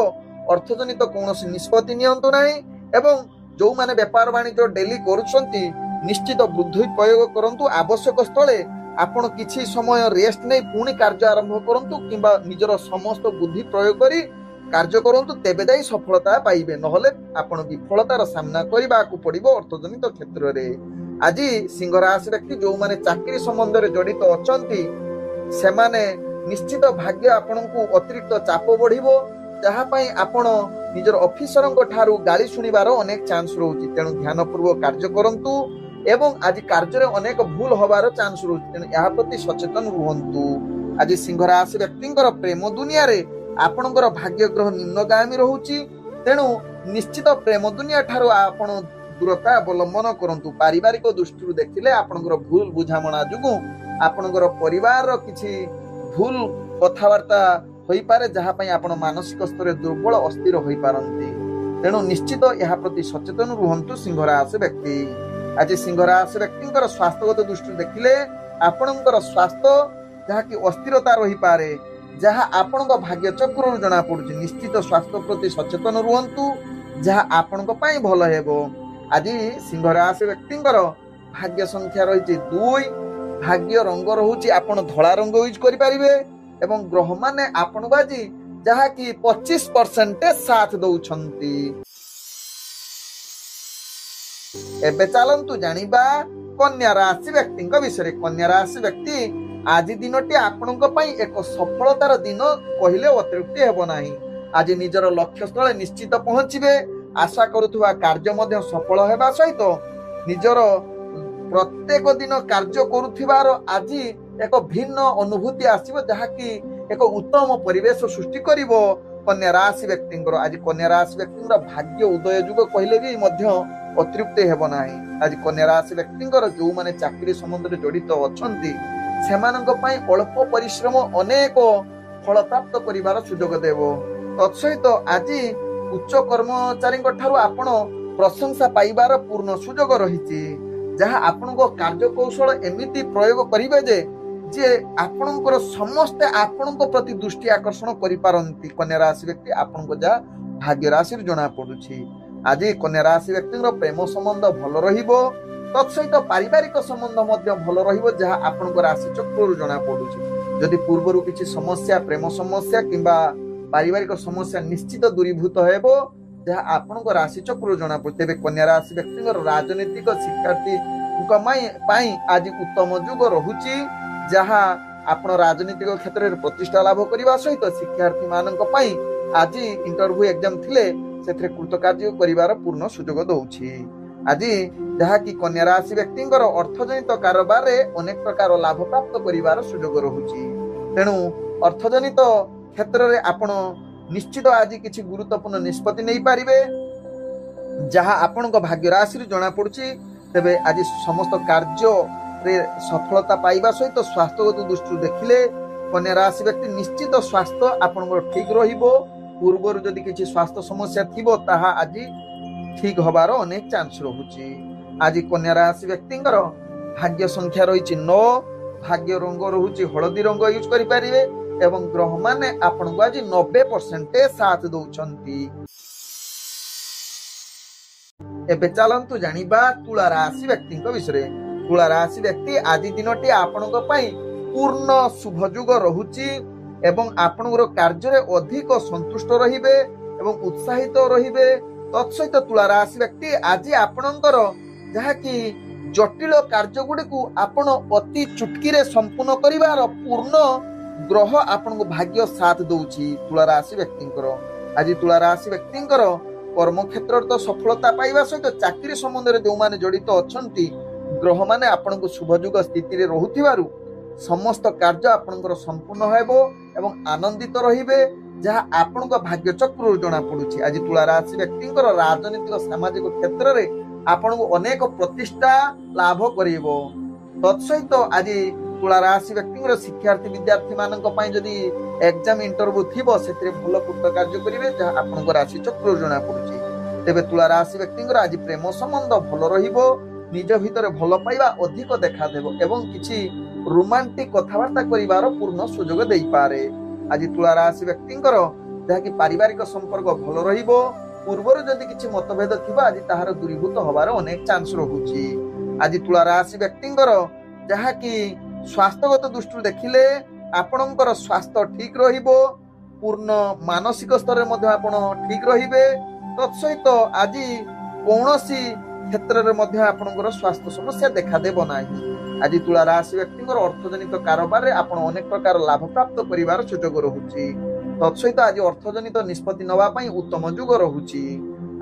ଅର୍ଥଜନିତ କୌଣସି ନିଷ୍ପତ୍ତି ନିଅନ୍ତୁ ନାହିଁ ଏବଂ ଯେଉଁମାନେ ବେପାର ବାଣିଜ୍ୟ ଡେଲି କରୁଛନ୍ତି ନିଶ୍ଚିତ ବୁଦ୍ଧି ପ୍ରୟୋଗ କରନ୍ତୁ। ଆବଶ୍ୟକ ସ୍ଥଳେ ଆପଣ କିଛି ସମୟ ରେଷ୍ଟ ନେଇ ପୁଣି କାର୍ଯ୍ୟ ଆରମ୍ଭ କରନ୍ତୁ କିମ୍ବା ନିଜର ସମସ୍ତ ବୁଦ୍ଧି ପ୍ରୟୋଗ କରି କାର୍ଯ୍ୟ କରନ୍ତୁ, ତେବେ ଯାଇ ସଫଳତା ପାଇବେ, ନହେଲେ ଆପଣ ବିଫଳତାର ସାମ୍ନା କରିବାକୁ ପଡିବ ଅର୍ଥଜନିତ କ୍ଷେତ୍ରରେ। ଆଜି ସିଂହ ରାଶି ବ୍ୟକ୍ତି ଯେଉଁମାନେ ଚାକିରି ସମ୍ବନ୍ଧରେ ଜଡ଼ିତ ଅଛନ୍ତି ସେମାନେ ନିଶ୍ଚିତ ଭାଗ୍ୟ ଆପଣଙ୍କୁ ଅତିରିକ୍ତ ଚାପ ବଢିବ, ଯାହା ପାଇଁ ଆପଣ ନିଜର ଅଫିସରଙ୍କ ଠାରୁ ଗାଳି ଶୁଣିବାର ଅନେକ ଚାନ୍ସ ରହୁଛି। ତେଣୁ ଧ୍ୟାନ ପୂର୍ବକ କାର୍ଯ୍ୟ କରନ୍ତୁ ଏବଂ ଆଜି କାର୍ଯ୍ୟରେ ଅନେକ ଭୁଲ ହବାର ଚାନ୍ସ ରହୁଛି। ତେଣୁ ଏହା ପ୍ରତି ସଚେତନ ରୁହନ୍ତୁ। ଆଜି ସିଂହ ରାଶି ବ୍ୟକ୍ତିଙ୍କର ପ୍ରେମ ଦୁନିଆରେ ଆପଣଙ୍କର ଭାଗ୍ୟ ଗ୍ରହ ନିମ୍ନଗାମୀ ରହୁଛି। ତେଣୁ ନିଶ୍ଚିତ ପ୍ରେମ ଦୁନିଆ ଠାରୁ ଆପଣ ଦୂରତା ଅବଲମ୍ବନ କରନ୍ତୁ। ପାରିବାରିକ ଦୃଷ୍ଟିରୁ ଦେଖିଲେ ଆପଣଙ୍କର ଭୁଲ ବୁଝାମଣା ଯୋଗୁଁ ଆପଣଙ୍କର ପରିବାରର କିଛି ଭୁଲ କଥାବାର୍ତ୍ତା ହୋଇପାରେ ଯାହା ପାଇଁ ଆପଣ ମାନସିକ ସ୍ତରରେ ଦୁର୍ବଳ ଅସ୍ଥିର ହୋଇପାରନ୍ତି। ତେଣୁ ନିଶ୍ଚିତ ଏହା ପ୍ରତି ସଚେତନ ରୁହନ୍ତୁ ସିଂହ ରାଶି ବ୍ୟକ୍ତି। ଆଜି ସିଂହ ରାଶି ବ୍ୟକ୍ତିଙ୍କର ସ୍ୱାସ୍ଥ୍ୟଗତ ଦୃଷ୍ଟିରୁ ଦେଖିଲେ ଆପଣଙ୍କର ସ୍ୱାସ୍ଥ୍ୟ ଯାହାକି ଅସ୍ଥିରତା ରହିପାରେ, ଯାହା ଆପଣଙ୍କ ଭାଗ୍ୟ ଚକ୍ରରୁ ଜଣା ପଡୁଛି। ନିଶ୍ଚିତ ସ୍ୱାସ୍ଥ୍ୟ ପ୍ରତି ସଚେତନ ରୁହନ୍ତୁ, ଯାହା ଆପଣଙ୍କ ପାଇଁ ଭଲ ହେବ। ଆଜି ସିଂହ ରାଶି ବ୍ୟକ୍ତିଙ୍କର ଭାଗ୍ୟ ସଂଖ୍ୟା ରହିଛି 2, ଭାଗ୍ୟ ରଙ୍ଗ ରହୁଛି ଆପଣ ଧଳା ରଙ୍ଗ ୟୁଜ କରିପାରିବେ ଏବଂ ଗ୍ରହ ମାନେ ଆପଣଙ୍କୁ ଆଜି ଯାହାକି 25% ସାଥ ଦଉଛନ୍ତି। ଏବେ ଚାଲନ୍ତୁ ଜାଣିବା କନ୍ୟା ରାଶି ବ୍ୟକ୍ତିଙ୍କ ବିଷୟରେ। କନ୍ୟା ରାଶି ବ୍ୟକ୍ତି ଆଜି ଦିନଟି ଆପଣଙ୍କ ପାଇଁ ଏକ ସଫଳତାର ଦିନ କହିଲେ ଅତ୍ୟୁକ୍ତି ହେବ ନାହିଁ। ଆଜି ନିଜର ଲକ୍ଷ୍ୟ ସ୍ଥଳେ ନିଶ୍ଚିତ ପହଞ୍ଚିବେ। ଆଶା କରୁଥିବା କାର୍ଯ୍ୟ ମଧ୍ୟ ସଫଳ ହେବା ସହିତ ନିଜର ପ୍ରତ୍ୟେକ ଦିନ କାର୍ଯ୍ୟ କରୁଥିବାର ଆଜି ଏକ ଭିନ୍ନ ଅନୁଭୂତି ଆସିବ, ଯାହାକି ଏକ ଉତ୍ତମ ପରିବେଶ ସୃଷ୍ଟି କରିବ କନ୍ୟା ରାଶି ବ୍ୟକ୍ତିଙ୍କର। ଆଜି କନ୍ୟା ରାଶି ବ୍ୟକ୍ତିଙ୍କର ଭାଗ୍ୟ ଉଦୟ ଯୁଗ କହିଲେ ବି ମଧ୍ୟ ଅତ୍ୟୁକ୍ତି ହେବ ନାହିଁ। ଆଜି କନ୍ୟା ରାଶି ବ୍ୟକ୍ତିଙ୍କର ଯୋଉମାନେ ଚାକିରି ସମ୍ବନ୍ଧରେ ଜଡିତ ଅଛନ୍ତି ସେମାନଙ୍କ ପାଇଁ ଅଳ୍ପ ପରିଶ୍ରମ ଅନେକ ଫଳ ପ୍ରାପ୍ତ କରିବାର ସୁଯୋଗ ଦେବ। ତତ୍ସହିତ ଆଜି ଉଚ୍ଚ କର୍ମଚାରୀଙ୍କ ଠାରୁ ଆପଣ ପ୍ରଶଂସା ପାଇବାର ପୂର୍ଣ୍ଣ ସୁଯୋଗ ରହିଛି, ଯାହା ଆପଣଙ୍କ କାର୍ଯ୍ୟକୌଶଳ ଏମିତି ପ୍ରୟୋଗ କରିବେ ଯେ ଆପଣଙ୍କର ସମସ୍ତେ ଆପଣଙ୍କ ପ୍ରତି ଦୃଷ୍ଟି ଆକର୍ଷଣ କରିପାରନ୍ତି। କନ୍ୟା ରାଶି ବ୍ୟକ୍ତି ଆପଣଙ୍କ ଯାହା ଭାଗ୍ୟ ରାଶିରୁ ଜଣା ପଡୁଛି। ଆଜି କନ୍ୟା ରାଶି ବ୍ୟକ୍ତିଙ୍କର ପ୍ରେମ ସମ୍ବନ୍ଧ ଭଲ ରହିବ। ତତ୍ସହିତ ପାରିବାରିକ ସମ୍ବନ୍ଧ ମଧ୍ୟ ଭଲ ରହିବ, ଯାହା ଆପଣଙ୍କ ରାଶି ଚକ୍ରରୁ ଜଣା ପଡୁଛି। ଯଦି ପୂର୍ବରୁ କିଛି ସମସ୍ୟା, ପ୍ରେମ ସମସ୍ୟା କିମ୍ବା ପାରିବାରିକ ସମସ୍ୟା ନିଶ୍ଚିତ ଦୂରୀଭୂତ ହେବ, ଯାହା ଆପଣଙ୍କ ରାଶି ଚକ୍ରରୁ ଜଣା ପଡୁଛି। ତେବେ କନ୍ୟା ରାଶି ବ୍ୟକ୍ତିଙ୍କର ରାଜନୈତିକ ଶିକ୍ଷାର୍ଥୀଙ୍କ ପାଇଁ ଆଜି ଉତ୍ତମ ଯୁଗ ରହୁଛି, ଯାହା ଆପଣ ରାଜନୈତିକ କ୍ଷେତ୍ରରେ ପ୍ରତିଷ୍ଠା ଲାଭ କରିବା ସହିତ ଶିକ୍ଷାର୍ଥୀ ମାନଙ୍କ ପାଇଁ ଆଜି ଇଣ୍ଟରଭ୍ୟୁ ଏକ୍ଜାମ ଥିଲେ ସେଥିରେ କୃତକାର୍ଯ୍ୟ କରିବାର ପୂର୍ଣ୍ଣ ସୁଯୋଗ ଦଉଛି। ଆଜି ଯାହାକି କନ୍ୟା ରାଶି ବ୍ୟକ୍ତିଙ୍କର ଅର୍ଥଜନିତ କାରବାରରେ ଅନେକ ପ୍ରକାର ଲାଭ ପ୍ରାପ୍ତ କରିବାର ସୁଯୋଗ ରହୁଛି। ତେଣୁ ଅର୍ଥଜନିତ କ୍ଷେତ୍ରରେ ଆପଣ ନିଶ୍ଚିତ ଆଜି କିଛି ଗୁରୁତ୍ୱପୂର୍ଣ୍ଣ ନିଷ୍ପତ୍ତି ନେଇପାରିବେ, ଯାହା ଆପଣଙ୍କ ଭାଗ୍ୟ ରାଶିରୁ ଜଣା ପଡୁଛି। ତେବେ ଆଜି ସମସ୍ତ କାର୍ଯ୍ୟରେ ସଫଳତା ପାଇବା ସହିତ ସ୍ୱାସ୍ଥ୍ୟଗତ ଦୃଷ୍ଟିରୁ ଦେଖିଲେ କନ୍ୟା ରାଶି ବ୍ୟକ୍ତି ନିଶ୍ଚିତ ସ୍ୱାସ୍ଥ୍ୟ ଆପଣଙ୍କର ଠିକ ରହିବ। ପୂର୍ବରୁ ଯଦି କିଛି ସ୍ୱାସ୍ଥ୍ୟ ସମସ୍ୟା ଥିବ ତାହା ଆଜି ଠିକ ହବାର ଅନେକ ଚାନ୍ସ ରହୁଛି। ଆଜି କନ୍ୟା ରାଶି ବ୍ୟକ୍ତିଙ୍କର ଭାଗ୍ୟ ସଂଖ୍ୟା ରହିଛି 9, ଭାଗ୍ୟ ରଙ୍ଗ ରହୁଛି ହଳଦୀ ରଙ୍ଗ ୟୁଜ କରିପାରିବେ ଏବଂ ଗ୍ରହ ମାନେ ଆପଣଙ୍କୁ ଆଜି 90% ସାଥ ଦଉଛନ୍ତି। ଏବେ ଚାଲନ୍ତୁ ଜାଣିବା ତୁଳା ରାଶି ବ୍ୟକ୍ତିଙ୍କ ବିଷୟରେ। ତୁଳା ରାଶି ବ୍ୟକ୍ତି ଆଜି ଦିନଟି ଆପଣଙ୍କ ପାଇଁ ପୂର୍ଣ୍ଣ ଶୁଭ ଯୁଗ ରହୁଛି ଏବଂ ଆପଣଙ୍କର କାର୍ଯ୍ୟରେ ଅଧିକ ସନ୍ତୁଷ୍ଟ ରହିବେ ଏବଂ ଉତ୍ସାହିତ ରହିବେ। ତତ୍ସହିତ ତୁଳା ରାଶି ବ୍ୟକ୍ତି ଆଜି ଆପଣଙ୍କର ଯାହାକି ଜଟିଳ କାର୍ଯ୍ୟ ଗୁଡିକୁ ଆପଣ ଅତି ଚୁଟକିରେ ସମ୍ପୂର୍ଣ୍ଣ କରିବାର ପୂର୍ଣ୍ଣ ଗ୍ରହ ଆପଣଙ୍କୁ ଭାଗ୍ୟ ସାଥ ଦଉଛି ତୁଳା ରାଶି ବ୍ୟକ୍ତିଙ୍କର। ଆଜି ତୁଳା ରାଶି ବ୍ୟକ୍ତିଙ୍କର କର୍ମକ୍ଷେତ୍ରରେ ତ ସଫଳତା ପାଇବା ସହିତ ଚାକିରି ସମ୍ବନ୍ଧରେ ଯୋଉମାନେ ଜଡିତ ଅଛନ୍ତି ଗ୍ରହ ମାନେ ଆପଣଙ୍କୁ ଶୁଭଯୁଗ ସ୍ଥିତିରେ ରହୁଥିବାରୁ ସମସ୍ତ କାର୍ଯ୍ୟ ଆପଣଙ୍କର ସମ୍ପୂର୍ଣ୍ଣ ହେବ ଏବଂ ଆନନ୍ଦିତ ରହିବେ, ଯାହା ଆପଣଙ୍କ ଭାଗ୍ୟ ଚକ୍ରରୁ ଜଣା ପଡୁଛି। ଆଜି ତୁଳା ରାଶି ବ୍ୟକ୍ତିଙ୍କର ରାଜନୈତିକ ସାମାଜିକ କ୍ଷେତ୍ରରେ ଆପଣଙ୍କୁ ଅନେକ ପ୍ରତିଷ୍ଠା ଲାଭ କରିବ। ତତ୍ସହିତ ଆଜି ତୁଳା ରାଶି ବ୍ୟକ୍ତିଙ୍କର ଶିକ୍ଷାର୍ଥୀ ବିଦ୍ୟାର୍ଥୀ ମାନଙ୍କ ପାଇଁ ଯଦି ଏକ୍ଜାମ ଇଣ୍ଟରଭ୍ୟୁ ଥିବ ସେଥିରେ ଭଲ କୃତକାର୍ଯ୍ୟ କରିବେ, ଯାହା ଆପଣଙ୍କ ରାଶି ଚକ୍ରରୁ ଜଣା ପଡୁଛି। ତେବେ ତୁଳା ରାଶି ବ୍ୟକ୍ତିଙ୍କର ଆଜି ପ୍ରେମ ସମ୍ବନ୍ଧ ଭଲ ରହିବ, ନିଜ ଭିତରେ ଭଲ ପାଇବା ଅଧିକ ଦେଖାଦେବ ଏବଂ କିଛି ରୋମାଣ୍ଟିକ କଥାବାର୍ତ୍ତା କରିବାର ପୂର୍ଣ୍ଣ ସୁଯୋଗ ଦେଇପାରେ। ଆଜି ତୁଳା ରାଶି ବ୍ୟକ୍ତିଙ୍କର ଯାହାକି ପାରିବାରିକ ସମ୍ପର୍କ ଭଲ ରହିବ। ପୂର୍ବରୁ ଯଦି କିଛି ମତଭେଦ ଥିବ ଆଜି ତାହାର ଦୂରୀଭୂତ ହବାର ଅନେକ ଚାନ୍ସ ରହୁଛି। ଆଜି ତୁଳା ରାଶି ବ୍ୟକ୍ତିଙ୍କର ଯାହାକି ସ୍ୱାସ୍ଥ୍ୟଗତ ଦୃଷ୍ଟିରୁ ଦେଖିଲେ ଆପଣଙ୍କର ସ୍ୱାସ୍ଥ୍ୟ ଠିକ ରହିବ, ପୂର୍ଣ୍ଣ ମାନସିକ ସ୍ତରରେ ମଧ୍ୟ ଆପଣ ଠିକ ରହିବେ। ତତ୍ସହିତ ଆଜି କୌଣସି କ୍ଷେତ୍ରରେ ମଧ୍ୟ ଆପଣଙ୍କର ସ୍ୱାସ୍ଥ୍ୟ ସମସ୍ୟା ଦେଖାଦେବ ନାହିଁ। ଆଜି ତୁଳା ରାଶି ବ୍ୟକ୍ତିଙ୍କର ଅର୍ଥଜନିତ କାରବାରରେ ଆପଣ ଅନେକ ପ୍ରକାର ଲାଭ ପ୍ରାପ୍ତ କରିବାର ସୁଯୋଗ ରହୁଛି। ତତ୍ସହିତ ଆଜି ଅର୍ଥଜନିତ ନିଷ୍ପତ୍ତି ନେବା ପାଇଁ ଉତ୍ତମ ଯୁଗ ରହୁଛି।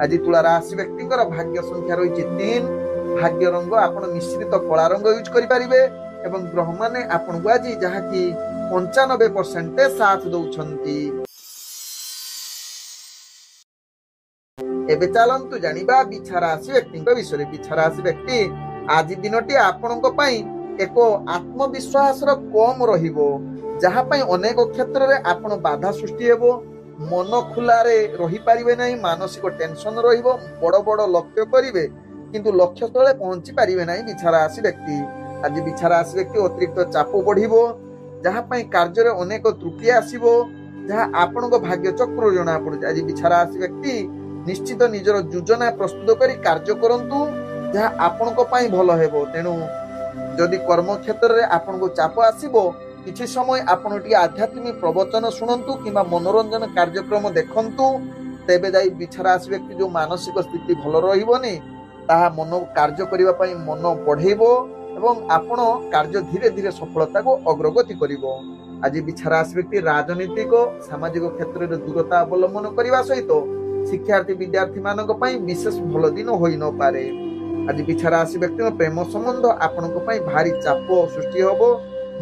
ଆଜି ତୁଳା ରାଶି ବ୍ୟକ୍ତିଙ୍କର ଭାଗ୍ୟ ସଂଖ୍ୟା ରହିଛି 3, ଭାଗ୍ୟ ରଙ୍ଗ ଆପଣ ମିଶ୍ରିତ କଳା ରଙ୍ଗ ୟୁଜ କରିପାରିବେ ଏବଂ ଗ୍ରହ ମାନେ ଆପଣଙ୍କୁ ଆଜି ଯାହାକି 95% ସାଥ ଦଉଛନ୍ତି। ଏବେ ଚାଲନ୍ତୁ ଜାଣିବା ବିଛା ରାଶି ବ୍ୟକ୍ତିଙ୍କ ବିଷୟରେ। ବିଛା ରାଶି ବ୍ୟକ୍ତି ଆଜି ଦିନଟି ଆପଣଙ୍କ ପାଇଁ ଏକ ଆତ୍ମବିଶ୍ୱାସ କମ ରହିବ, ଯାହା ପାଇଁ ଅନେକ କ୍ଷେତ୍ରରେ ଆପଣ ବାଧା ସୃଷ୍ଟି ହେବ। ମନ ଖୋଲାରେ ରହିପାରିବେ ନାହିଁ, ମାନସିକ ଟେନସନ ରହିବ। ବଡ ବଡ ଲକ୍ଷ୍ୟ କରିବେ କିନ୍ତୁ ଲକ୍ଷ୍ୟ ସ୍ଥଳେ ପହଞ୍ଚି ପାରିବେ ନାହିଁ ବିଛା ରାଶି ବ୍ୟକ୍ତି। ଆଜି ବିଛା ରାଶି ବ୍ୟକ୍ତି ଅତିରିକ୍ତ ଚାପ ବଢିବ, ଯାହା ପାଇଁ କାର୍ଯ୍ୟରେ ଅନେକ ତ୍ରୁଟି ଆସିବ, ଯାହା ଆପଣଙ୍କ ଭାଗ୍ୟ ଚକ୍ର ଜଣା ପଡୁଛି। ଆଜି ବିଛା ରାଶି ବ୍ୟକ୍ତି ନିଶ୍ଚିତ ନିଜର ଯୋଜନା ପ୍ରସ୍ତୁତ କରି କାର୍ଯ୍ୟ କରନ୍ତୁ, ଯାହା ଆପଣଙ୍କ ପାଇଁ ଭଲ ହେବ। ତେଣୁ ଯଦି କର୍ମକ୍ଷେତ୍ରରେ ଆପଣଙ୍କୁ ଚାପ ଆସିବ, କିଛି ସମୟ ଆପଣ ଟିକେ ଆଧ୍ୟାତ୍ମିକ ପ୍ରବଚନ ଶୁଣନ୍ତୁ କିମ୍ବା ମନୋରଞ୍ଜନ କାର୍ଯ୍ୟକ୍ରମ ଦେଖନ୍ତୁ, ତେବେ ଯାଇ ବିଛା ରାଶି ବ୍ୟକ୍ତି ଯୋଉ ମାନସିକ ସ୍ଥିତି ଭଲ ରହିବନି, ତାହା ମନ କାର୍ଯ୍ୟ କରିବା ପାଇଁ ମନ ବଢେଇବ ଏବଂ ଆପଣ କାର୍ଯ୍ୟ ଧୀରେ ଧୀରେ ସଫଳତାକୁ ଅଗ୍ରଗତି କରିବ। ଆଜି ବିଛା ରାଶି ବ୍ୟକ୍ତି ରାଜନୈତିକ ସାମାଜିକ କ୍ଷେତ୍ରରେ ଦୂରତା ଅବଲମ୍ବନ କରିବା ସହିତ ଶିକ୍ଷାର୍ଥୀ ବିଦ୍ୟାର୍ଥୀ ମାନଙ୍କ ପାଇଁ ବିଶେଷ ଭଲ ଦିନ ହୋଇନପାରେ। ଆଜି ବିଛା ରାଶି ବ୍ୟକ୍ତିଙ୍କ ପ୍ରେମ ସମ୍ବନ୍ଧ ଆପଣଙ୍କ ପାଇଁ ଭାରି ଚାପ ସୃଷ୍ଟି ହବ,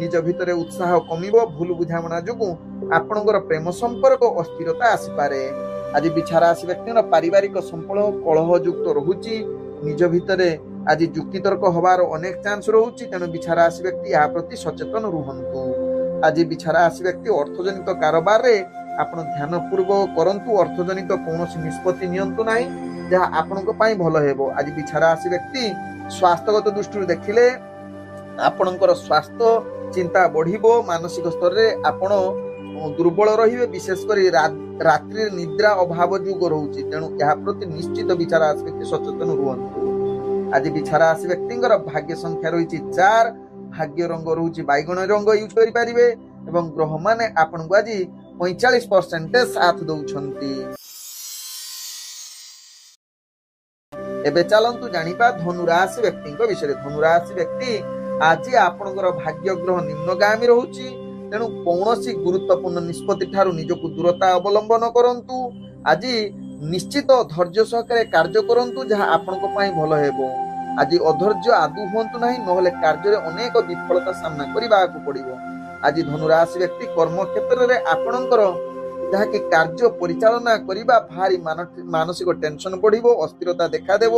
ନିଜ ଭିତରେ ଉତ୍ସାହ କମିବ। ଭୁଲ ବୁଝାମଣା ଯୋଗୁଁ ଆପଣଙ୍କର ପ୍ରେମ ସମ୍ପର୍କ ଅସ୍ଥିରତା ଆସିପାରେ। ଆଜି ବିଛା ରାଶି ବ୍ୟକ୍ତିଙ୍କର ପାରିବାରିକ ସମ୍ପର୍କ କଳହଯୁକ୍ତ ରହୁଛି, ନିଜ ଭିତରେ ଆଜି ଯୁକ୍ତିତର୍କ ହବାର ଅନେକ ଚାନ୍ସ ରହୁଛି। ତେଣୁ ବିଛା ରାଶି ବ୍ୟକ୍ତି ଏହା ପ୍ରତି ସଚେତନ ରୁହନ୍ତୁ। ଆଜି ବିଛା ରାଶି ବ୍ୟକ୍ତି ଅର୍ଥଜନିତ କାରବାରରେ ଆପଣ ଧ୍ୟାନ ପୂର୍ବକ କରନ୍ତୁ। ଅର୍ଥଜନିତ କୌଣସି ନିଷ୍ପତ୍ତି ନିଅନ୍ତୁ ନାହିଁ, ଯାହା ଆପଣଙ୍କ ପାଇଁ ଭଲ ହେବ। ଆଜି ବିଛା ରାଶି ବ୍ୟକ୍ତି ସ୍ୱାସ୍ଥ୍ୟଗତ ଦୃଷ୍ଟିରୁ ଦେଖିଲେ ଆପଣଙ୍କର ସ୍ୱାସ୍ଥ୍ୟ ଚିନ୍ତା ବଢିବ, ମାନସିକ ସ୍ତରରେ ଆପଣ ଦୁର୍ବଳ ରହିବେ, ବିଶେଷ କରି ରାତ୍ରିରେ ନିଦ୍ରା ଅଭାବ ଯୋଗ ରହୁଛି। ତେଣୁ ଏହା ପ୍ରତି ନିଶ୍ଚିତ ବିଛା ରାଶି ବ୍ୟକ୍ତି ସଚେତନ ରୁହନ୍ତୁ। ଆଜି ବିଛା ରାଶି ବ୍ୟକ୍ତିଙ୍କର ଭାଗ୍ୟ ସଂଖ୍ୟା ରହିଛି 4, ଭାଗ୍ୟ ରଙ୍ଗ ରହୁଛି ବାଇଗଣ ରଙ୍ଗ ୟୁଜ କରିପାରିବେ ଏବଂ ଗ୍ରହମାନେ ଆପଣଙ୍କୁ ଆଜି 45% ସାଥ ଦଉଛନ୍ତି। ଏବେ ଚାଲନ୍ତୁ ଜାଣିବା ଧନୁ ରାଶି ବ୍ୟକ୍ତିଙ୍କ ବିଷୟରେ। ଧନୁ ରାଶି ବ୍ୟକ୍ତି ଆଜି ଆପଣଙ୍କର ଭାଗ୍ୟ ଗ୍ରହ ନିମ୍ନଗାମୀ ରହୁଛି, ତେଣୁ କୌଣସି ଗୁରୁତ୍ୱପୂର୍ଣ୍ଣ ନିଷ୍ପତ୍ତି ଠାରୁ ନିଜକୁ ଦୂରତା ଅବଲମ୍ବନ କରନ୍ତୁ। ଆଜି ନିଶ୍ଚିତ ଧୈର୍ଯ୍ୟ ସହକାରେ କାର୍ଯ୍ୟ କରନ୍ତୁ, ଯାହା ଆପଣଙ୍କ ପାଇଁ ଭଲ ହେବ। ଆଜି ଅଧୈର୍ଯ୍ୟ ଆଦୌ ହୁଅନ୍ତୁ ନାହିଁ, ନହେଲେ କାର୍ଯ୍ୟରେ ଅନେକ ବିଫଳତା ସାମ୍ନା କରିବାକୁ ପଡିବ। ଆଜି ଧନୁ ରାଶି ବ୍ୟକ୍ତି କର୍ମକ୍ଷେତ୍ରରେ ଆପଣଙ୍କର ଯାହାକି କାର୍ଯ୍ୟ ପରିଚାଳନା କରିବା ଭାରି ମାନସିକ ଟେନସନ ବଢିବ, ଅସ୍ଥିରତା ଦେଖାଦେବ।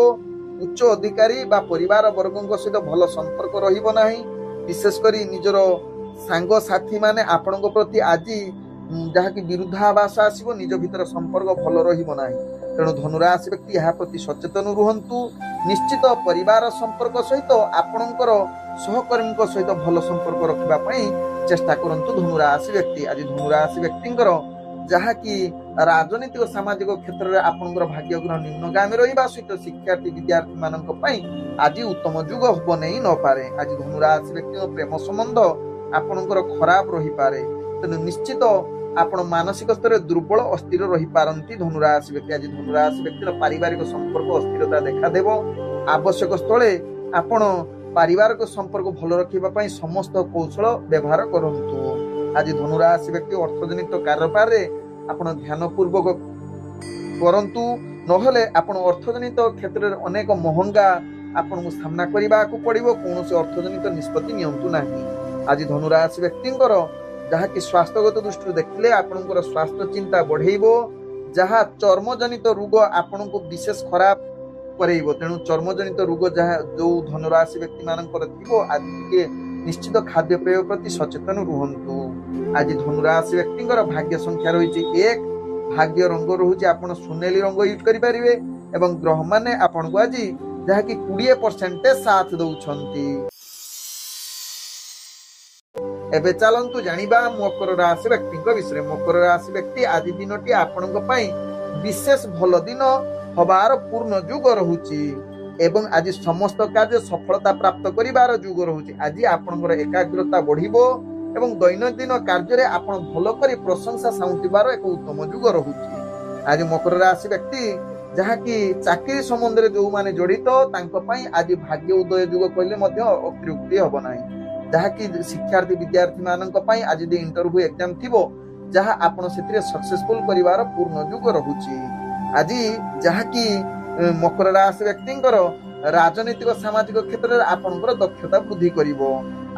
ଉଚ୍ଚ ଅଧିକାରୀ ବା ପରିବାର ବର୍ଗଙ୍କ ସହିତ ଭଲ ସମ୍ପର୍କ ରହିବ ନାହିଁ, ବିଶେଷ କରି ନିଜର ସାଙ୍ଗସାଥୀ ମାନେ ଆପଣଙ୍କ ପ୍ରତି ଆଜି ଯାହାକି ବିରୁଦ୍ଧାଭାସ ଆସିବ, ନିଜ ଭିତରେ ସମ୍ପର୍କ ଭଲ ରହିବ ନାହିଁ। ତେଣୁ ଧନୁ ରାଶି ବ୍ୟକ୍ତି ଏହା ପ୍ରତି ସଚେତନ ରୁହନ୍ତୁ। ନିଶ୍ଚିତ ପରିବାର ସମ୍ପର୍କ ସହିତ ଆପଣଙ୍କର ସହକର୍ମୀଙ୍କ ସହିତ ଭଲ ସମ୍ପର୍କ ରଖିବା ପାଇଁ ଚେଷ୍ଟା କରନ୍ତୁ ଧନୁ ରାଶି ବ୍ୟକ୍ତି। ଆଜି ଧନୁ ରାଶି ବ୍ୟକ୍ତିଙ୍କର ଯାହାକି ରାଜନୈତିକ ସାମାଜିକ କ୍ଷେତ୍ରରେ ଆପଣଙ୍କର ଭାଗ୍ୟ ଗ୍ରହ ନିମ୍ନଗାମୀ ରହିବା ସହିତ ଶିକ୍ଷାର୍ଥୀ ବିଦ୍ୟାର୍ଥୀ ମାନଙ୍କ ପାଇଁ ଆଜି ଉତ୍ତମ ଯୁଗ ବନେଇ ନପାରେ। ଆଜି ଧନୁ ରାଶି ବ୍ୟକ୍ତିଙ୍କ ପ୍ରେମ ସମ୍ବନ୍ଧ ଆପଣଙ୍କର ଖରାପ ରହିପାରେ, ତେଣୁ ନିଶ୍ଚିତ ଆପଣ ମାନସିକ ସ୍ତରରେ ଦୁର୍ବଳ ଅସ୍ଥିର ରହିପାରନ୍ତି ଧନୁ ରାଶି ବ୍ୟକ୍ତି। ଆଜି ଧନୁ ରାଶି ବ୍ୟକ୍ତିର ପାରିବାରିକ ସମ୍ପର୍କ ଅସ୍ଥିରତା ଦେଖାଦେବ। ଆବଶ୍ୟକ ସ୍ଥଳେ ଆପଣ ପାରିବାରିକ ସମ୍ପର୍କ ଭଲ ରଖିବା ପାଇଁ ସମସ୍ତ କୌଶଳ ବ୍ୟବହାର କରନ୍ତୁ। ଆଜି ଧନୁ ରାଶି ବ୍ୟକ୍ତି ଅର୍ଥଜନିତ କାରବାରରେ ଆପଣ ଧ୍ୟାନ ପୂର୍ବକ କରନ୍ତୁ, ନହେଲେ ଆପଣ ଅର୍ଥଜନିତ କ୍ଷେତ୍ରରେ ଅନେକ ମହଙ୍ଗା ଆପଣଙ୍କୁ ସାମ୍ନା କରିବାକୁ ପଡିବ। କୌଣସି ଅର୍ଥଜନିତ ନିଷ୍ପତ୍ତି ନିଅନ୍ତୁ ନାହିଁ। ଆଜି ଧନୁ ରାଶି ବ୍ୟକ୍ତିଙ୍କର ଯାହାକି ସ୍ୱାସ୍ଥ୍ୟଗତ ଦୃଷ୍ଟିରୁ ଦେଖିଲେ ଆପଣଙ୍କର ସ୍ୱାସ୍ଥ୍ୟ ଚିନ୍ତା ବଢେଇବ, ଯାହା ଚର୍ମଜନିତ ରୋଗ ଆପଣଙ୍କୁ ବିଶେଷ ଖରାପ କରେଇବ। ତେଣୁ ଚର୍ମଜନିତ ରୋଗ ଯାହା ଯୋଉ ଧନୁ ରାଶି ବ୍ୟକ୍ତି ମାନଙ୍କର ଥିବ, ଆଜି ଟିକେ ନିଶ୍ଚିତ ଖାଦ୍ୟପେୟ ପ୍ରତି ସଚେତନ ରୁହନ୍ତୁ। ଆଜି ଧନୁ ରାଶି ବ୍ୟକ୍ତିଙ୍କର ଭାଗ୍ୟ ସଂଖ୍ୟା ରହିଛି 1, ଭାଗ୍ୟ ରଙ୍ଗ ରହୁଛି ଆପଣ ସୁନେଲି ରଙ୍ଗ ୟୁଜ କରିପାରିବେ ଏବଂ ଗ୍ରହମାନେ ଆପଣଙ୍କୁ ଆଜି ଯାହାକି 20% ସାଥ ଦଉଛନ୍ତି। ଏବେ ଚାଲନ୍ତୁ ଜାଣିବା ମକର ରାଶି ବ୍ୟକ୍ତିଙ୍କ ବିଷୟରେ। ମକର ରାଶି ବ୍ୟକ୍ତି ଆଜି ଦିନଟି ଆପଣଙ୍କ ପାଇଁ ବିଶେଷ ଭଲ ଦିନ ହବାର ପୂର୍ଣ୍ଣ ଯୁଗ ରହୁଛି ଏବଂ ଆଜି ସମସ୍ତ କାର୍ଯ୍ୟ ସଫଳତା ପ୍ରାପ୍ତ କରିବାର ଯୁଗ ରହୁଛି। ଆଜି ଆପଣଙ୍କର ଏକାଗ୍ରତା ବଢିବ ଏବଂ ଦୈନନ୍ଦିନ କାର୍ଯ୍ୟରେ ଆପଣ ଭଲ କରି ପ୍ରଶଂସା ସାଉଁଟିବାର ଏକ ଉତ୍ତମ ଯୁଗ ରହୁଛି। ଆଜି ମକର ରାଶି ବ୍ୟକ୍ତି ଯାହାକି ଚାକିରି ସମ୍ବନ୍ଧରେ ଯୋଉମାନେ ଜଡିତ, ତାଙ୍କ ପାଇଁ ଆଜି ଭାଗ୍ୟ ଉଦୟ ଯୁଗ କହିଲେ ମଧ୍ୟ ଅତ୍ୟୁକ୍ତି ହବ ନାହିଁ। ଯାହାକି ଶିକ୍ଷାର୍ଥୀ ବିଦ୍ୟାର୍ଥୀ ମାନଙ୍କ ପାଇଁ ଆଜି ଯଦି ଇଣ୍ଟରଭ୍ୟୁ ଏକ୍ଜାମ ଥିବ, ଯାହା ଆପଣ ସେଥିରେ ସକ୍ସେସଫୁଲ କରିବାର ପୂର୍ଣ୍ଣ ଯୁଗ ରହୁଛି। ଆଜି ଯାହାକି ମକର ରାଶି ବ୍ୟକ୍ତିଙ୍କର ରାଜନୈତିକ ସାମାଜିକ କ୍ଷେତ୍ରରେ ଆପଣଙ୍କର ଦକ୍ଷତା ବୃଦ୍ଧି କରିବ।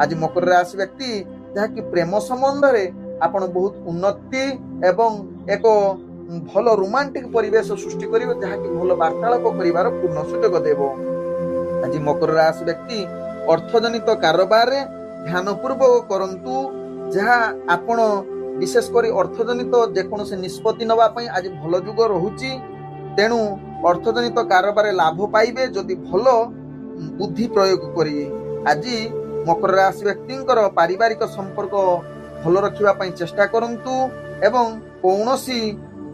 ଆଜି ମକର ରାଶି ବ୍ୟକ୍ତି ଯାହାକି ପ୍ରେମ ସମ୍ବନ୍ଧରେ ଆପଣ ବହୁତ ଉନ୍ନତି ଏବଂ ଏକ ଭଲ ରୋମାଣ୍ଟିକ ପରିବେଶ ସୃଷ୍ଟି କରିବେ, ଯାହାକି ଭଲ ବାର୍ତ୍ତାଳାପ କରିବାର ପୂର୍ଣ୍ଣ ସୁଯୋଗ ଦେବ। ଆଜି ମକର ରାଶି ବ୍ୟକ୍ତି ଅର୍ଥଜନିତ କାରବାରରେ ଧ୍ୟାନପୂର୍ବକ କରନ୍ତୁ। ଯାହା ଆପଣ ବିଶେଷ କରି ଅର୍ଥଜନିତ ଯେକୌଣସି ନିଷ୍ପତ୍ତି ନେବା ପାଇଁ ଆଜି ଭଲ ଯୁଗ ରହୁଛି। ତେଣୁ ଅର୍ଥଜନିତ କାରବାରରେ ଲାଭ ପାଇବେ ଯଦି ଭଲ ବୁଦ୍ଧି ପ୍ରୟୋଗ କରିବେ। ଆଜି ମକର ରାଶି ବ୍ୟକ୍ତିଙ୍କର ପାରିବାରିକ ସମ୍ପର୍କ ଭଲ ରଖିବା ପାଇଁ ଚେଷ୍ଟା କରନ୍ତୁ ଏବଂ କୌଣସି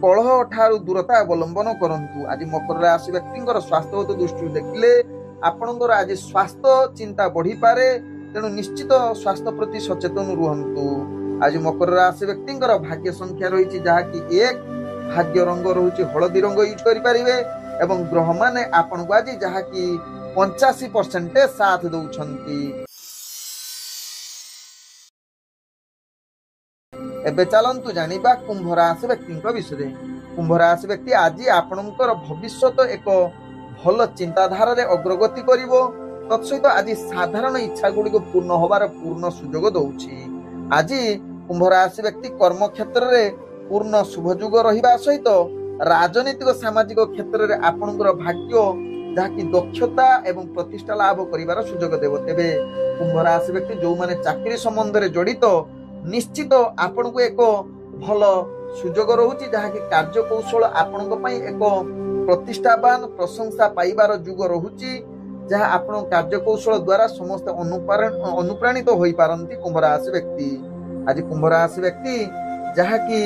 କଳହ ଠାରୁ ଦୂରତା ଅବଲମ୍ବନ କରନ୍ତୁ। ଆଜି ମକର ରାଶି ବ୍ୟକ୍ତିଙ୍କର ସ୍ୱାସ୍ଥ୍ୟଗତ ଦୃଷ୍ଟିରୁ ଦେଖିଲେ ଆପଣଙ୍କର ଆଜି ସ୍ୱାସ୍ଥ୍ୟ ଚିନ୍ତା ବଢିପାରେ। ତେଣୁ ନିଶ୍ଚିତ ସ୍ୱାସ୍ଥ୍ୟ ପ୍ରତି ସଚେତନ ରୁହନ୍ତୁ। ଆଜି ମକର ରାଶି ବ୍ୟକ୍ତିଙ୍କର ଭାଗ୍ୟ ସଂଖ୍ୟା ରହିଛି ଯାହାକି 1, ଭାଗ୍ୟ ରଙ୍ଗ ରହୁଛି ହଳଦୀ ରଙ୍ଗ ୟୁଜ କରିପାରିବେ ଏବଂ ଗ୍ରହମାନେ ଆପଣଙ୍କୁ ଆଜି ଯାହାକି 85% ସାଥ ଦଉଛନ୍ତି। ଏବେ ଚାଲନ୍ତୁ ଜାଣିବା କୁମ୍ଭ ରାଶି ବ୍ୟକ୍ତିଙ୍କ ବିଷୟରେ। କୁମ୍ଭ ରାଶି ବ୍ୟକ୍ତି ଆଜି ଆପଣଙ୍କର ଭବିଷ୍ୟତ ଏକ ଭଲ ଚିନ୍ତାଧାରାରେ ଅଗ୍ରଗତି କରିବ। ତତ୍ସହିତ ଆଜି ସାଧାରଣ ଇଚ୍ଛା ଗୁଡ଼ିକ ପୂର୍ଣ୍ଣ ହେବାର ପୂର୍ଣ୍ଣ ସୁଯୋଗ ଦଉଛି। ଆଜି କୁମ୍ଭ ରାଶି ବ୍ୟକ୍ତି କର୍ମ କ୍ଷେତ୍ରରେ ପୂର୍ଣ୍ଣ ଶୁଭ ଯୁଗ ରହିବା ସହିତ ରାଜନୈତିକ ସାମାଜିକ କ୍ଷେତ୍ରରେ ଆପଣଙ୍କର ଭାଗ୍ୟ ଯାହାକି ଦକ୍ଷତା ଏବଂ ପ୍ରତିଷ୍ଠା ଲାଭ କରିବାର ସୁଯୋଗ ଦେବ। ତେବେ କୁମ୍ଭ ରାଶି ବ୍ୟକ୍ତି ଯେଉଁମାନେ ଚାକିରି ସମ୍ବନ୍ଧରେ ଜଡ଼ିତ ନିଶ୍ଚିତ ଆପଣଙ୍କୁ ଏକ ଭଲ ସୁଯୋଗ ରହୁଛି ଯାହାକି କାର୍ଯ୍ୟକୌଶଳ ଆପଣଙ୍କ ପାଇଁ ଏକ ପ୍ରତିଷ୍ଠାବାନ ପ୍ରଶଂସା ପାଇବାର ଯୁଗ ରହୁଛି। ଯାହା ଆପଣ କାର୍ଯ୍ୟକୌଶଳ ଦ୍ୱାରା ସମସ୍ତେ ଅନୁପ୍ରାଣିତ ହୋଇପାରନ୍ତି। କୁମ୍ଭ ରାଶି ବ୍ୟକ୍ତି ଆଜି କୁମ୍ଭ ରାଶି ବ୍ୟକ୍ତି ଯାହାକି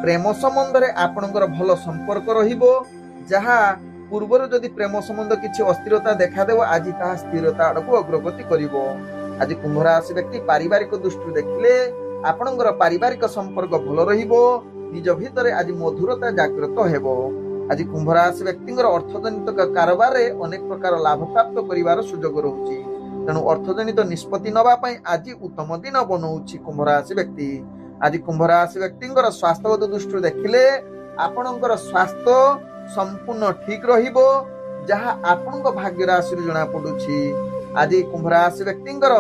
ପ୍ରେମ ସମ୍ବନ୍ଧରେ ଆପଣଙ୍କର ଭଲ ସମ୍ପର୍କ ରହିବ। ଯାହା ପୂର୍ବରୁ ଯଦି ପ୍ରେମ ସମ୍ବନ୍ଧ କିଛି ଅସ୍ଥିରତା ଦେଖାଦେବ ଆଜି ତାହା ସ୍ଥିରତା ଆଡ଼କୁ ଅଗ୍ରଗତି କରିବ। ଆଜି କୁମ୍ଭ ରାଶି ବ୍ୟକ୍ତି ପାରିବାରିକ ଦୃଷ୍ଟିରୁ ଦେଖିଲେ ଆପଣଙ୍କର ପାରିବାରିକ ସମ୍ପର୍କ ଭଲ ରହିବ। ନିଜ ଭିତରେ ଆଜି ମଧୁରତା ଜାଗ୍ରତ ହେବ। ଆଜି କୁମ୍ଭ ରାଶି ବ୍ୟକ୍ତିଙ୍କର ଅର୍ଥଜନିତ କାରବାରରେ ଅନେକ ପ୍ରକାର ଲାଭ ପ୍ରାପ୍ତ କରିବାର ସୁଯୋଗ ରହୁଛି। ତେଣୁ ଅର୍ଥଜନିତ ନିଷ୍ପତ୍ତି ନେବା ପାଇଁ ଆଜି ଉତ୍ତମ ଦିନ ବନଉଛି କୁମ୍ଭ ରାଶି ବ୍ୟକ୍ତି। ଆଜି କୁମ୍ଭ ରାଶି ବ୍ୟକ୍ତିଙ୍କର ସ୍ୱାସ୍ଥ୍ୟଗତ ଦୃଷ୍ଟିରୁ ଦେଖିଲେ ଆପଣଙ୍କର ସ୍ୱାସ୍ଥ୍ୟ ସମ୍ପୂର୍ଣ୍ଣ ଠିକ ରହିବ ଯାହା ଆପଣଙ୍କ ଭାଗ୍ୟ ରାଶିରୁ ଜଣା ପଡୁଛି। ଆଜି କୁମ୍ଭ ରାଶି ବ୍ୟକ୍ତିଙ୍କର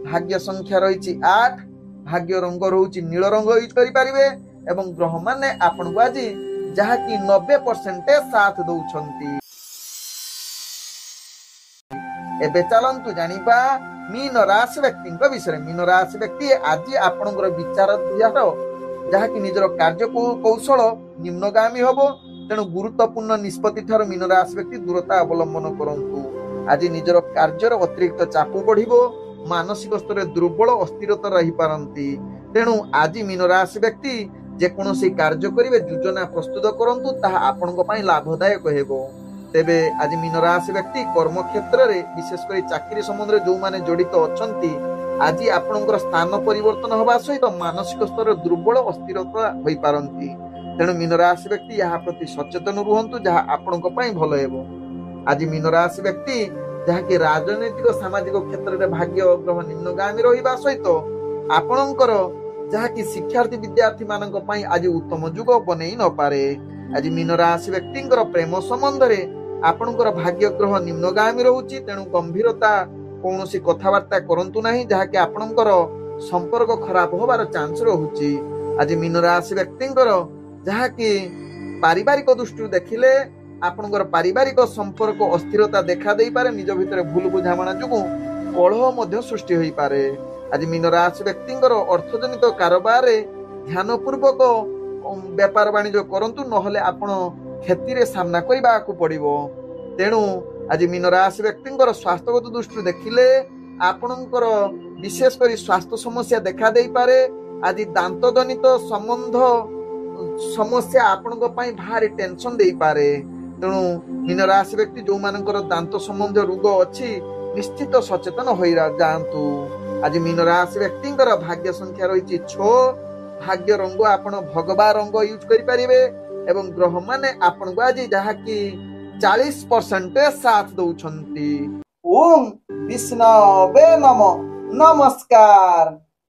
ଭାଗ୍ୟ ସଂଖ୍ୟା ରହିଛି 8, ଭାଗ୍ୟ ରଙ୍ଗ ରହୁଛି ନୀଳ ରଙ୍ଗ ୟୁଜ କରିପାରିବେ ଏବଂ ଗ୍ରହମାନେ ଆପଣଙ୍କୁ ଆଜି ଯାହାକି 90% ସାଥ ଦଉଛନ୍ତି। ଏବେ ଚାଲନ୍ତୁ ଜାଣିବା ମୀନ ରାଶି ବ୍ୟକ୍ତିଙ୍କ ବିଷୟରେ। ମୀନ ରାଶି ବ୍ୟକ୍ତି ଆଜି ଆପଣଙ୍କର ବିଚାର ଯାହାକି ନିଜର କାର୍ଯ୍ୟ କୌଶଳ ନିମ୍ନଗାମୀ ହବ। ତେଣୁ ଗୁରୁତ୍ୱପୂର୍ଣ୍ଣ ନିଷ୍ପତ୍ତି ଠାରୁ ମୀନ ରାଶି ବ୍ୟକ୍ତି ଦୂରତା ଅବଲମ୍ବନ କରନ୍ତୁ। ଆଜି ନିଜର କାର୍ଯ୍ୟର ଅତିରିକ୍ତ ଚାପ ବଢିବ। ମାନସିକ ସ୍ତରରେ ଦୁର୍ବଳ ଅସ୍ଥିରତା ରହିପାରନ୍ତି। ତେଣୁ ଆଜି ମୀନ ରାଶି ବ୍ୟକ୍ତି ଯେକୌଣସି କାର୍ଯ୍ୟ କରିବେ ଯୋଜନା ପ୍ରସ୍ତୁତ କରନ୍ତୁ ତାହା ଆପଣଙ୍କ ପାଇଁ ଲାଭଦାୟକ ହେବ। ତେବେ ଆଜି ମୀନ ରାଶି ବ୍ୟକ୍ତି କର୍ମକ୍ଷେତ୍ରରେ ବିଶେଷ କରି ଚାକିରି ସମ୍ବନ୍ଧରେ ଯେଉଁମାନେ ଜଡ଼ିତ ଅଛନ୍ତି ଆଜି ଆପଣଙ୍କର ସ୍ଥାନ ପରିବର୍ତ୍ତନ ହେବା ସହିତ ମାନସିକ ସ୍ତରରେ ଦୁର୍ବଳ ଅସ୍ଥିରତା ହୋଇପାରନ୍ତି। ତେଣୁ ମୀନ ରାଶି ବ୍ୟକ୍ତି ଏହା ପ୍ରତି ସଚେତନ ରୁହନ୍ତୁ ଯାହା ଆପଣଙ୍କ ପାଇଁ ଭଲ ହେବ। ଆଜି ମୀନ ରାଶି ବ୍ୟକ୍ତି ଯାହାକି ରାଜନୈତିକ ସାମାଜିକ କ୍ଷେତ୍ରରେ ଭାଗ୍ୟ ଗ୍ରହ ନିମ୍ନଗାମୀ ରହିବା ସହିତ ଆପଣଙ୍କର ଯାହାକି ଶିକ୍ଷାର୍ଥୀ ବିଦ୍ୟାର୍ଥୀ ମାନଙ୍କ ପାଇଁ ଆଜି ଉତ୍ତମ ଯୁଗ ବନେଇ ନପାରେ। ଆଜି ମୀନ ରାଶି ବ୍ୟକ୍ତିଙ୍କର ପ୍ରେମ ସମ୍ବନ୍ଧରେ ଆପଣଙ୍କର ଭାଗ୍ୟ ଗ୍ରହ ନିମ୍ନଗାମୀ ରହୁଛି। ତେଣୁ ଗମ୍ଭୀରତା କୌଣସି କଥାବାର୍ତ୍ତା କରନ୍ତୁ ନାହିଁ ଯାହାକି ଆପଣଙ୍କର ସମ୍ପର୍କ ଖରାପ ହେବାର ଚାନ୍ସ ରହୁଛି। ଆଜି ମୀନ ରାଶି ବ୍ୟକ୍ତିଙ୍କର ଯାହାକି ପାରିବାରିକ ଦୃଷ୍ଟିରୁ ଦେଖିଲେ ଆପଣଙ୍କର ପାରିବାରିକ ସମ୍ପର୍କ ଅସ୍ଥିରତା ଦେଖା ଦେଇପାରେ। ନିଜ ଭିତରେ ଭୁଲ ବୁଝାମଣା ଯୋଗୁଁ କଳହ ମଧ୍ୟ ସୃଷ୍ଟି ହୋଇପାରେ। ଆଜି ମୀନ ରାଶି ବ୍ୟକ୍ତିଙ୍କର ଅର୍ଥଜନିତ କାରବାରରେ ଧ୍ୟାନପୂର୍ବକ ବେପାର ବାଣିଜ୍ୟ କରନ୍ତୁ ନହେଲେ ଆପଣ କ୍ଷତିରେ ସାମ୍ନା କରିବାକୁ ପଡିବ। ତେଣୁ ଆଜି ମୀନ ରାଶି ବ୍ୟକ୍ତିଙ୍କର ସ୍ୱାସ୍ଥ୍ୟଗତ ଦୃଷ୍ଟିରୁ ଦେଖିଲେ ଆପଣଙ୍କର ବିଶେଷ କରି ସ୍ୱାସ୍ଥ୍ୟ ସମସ୍ୟା ଦେଖା ଦେଇପାରେ। ଆଜି ଦାନ୍ତ ଜନିତ ସମ୍ବନ୍ଧ ସମସ୍ୟା ଆପଣଙ୍କ ପାଇଁ ଭାରି ଟେନସନ ଦେଇପାରେ। ତେଣୁ ମୀନ ରାଶି ବ୍ୟକ୍ତି ଯୋଉମାନଙ୍କର ଦାନ୍ତ ସମ୍ବନ୍ଧୀୟ ରୋଗ ଅଛି ନିଶ୍ଚିତ ସଚେତନ ହୋଇ ଯାଆନ୍ତୁ। ଆଜି ମୀନ ରାଶି ବ୍ୟକ୍ତିଙ୍କର ଭାଗ୍ୟ ସଂଖ୍ୟା ରହିଛି 6, ଭାଗ୍ୟ ରଙ୍ଗ ଆପଣ ଭଗବା ରଙ୍ଗ ୟୁଜ କରିପାରିବେ ଏବଂ ଗ୍ରହମାନେ ଆପଣଙ୍କୁ ଆଜି ଯାହାକି 40% ସାଥ ଦଉଛନ୍ତି। ଓಂ ବିଷ୍ଣବେ ନମଃ। ନମସ୍କାର।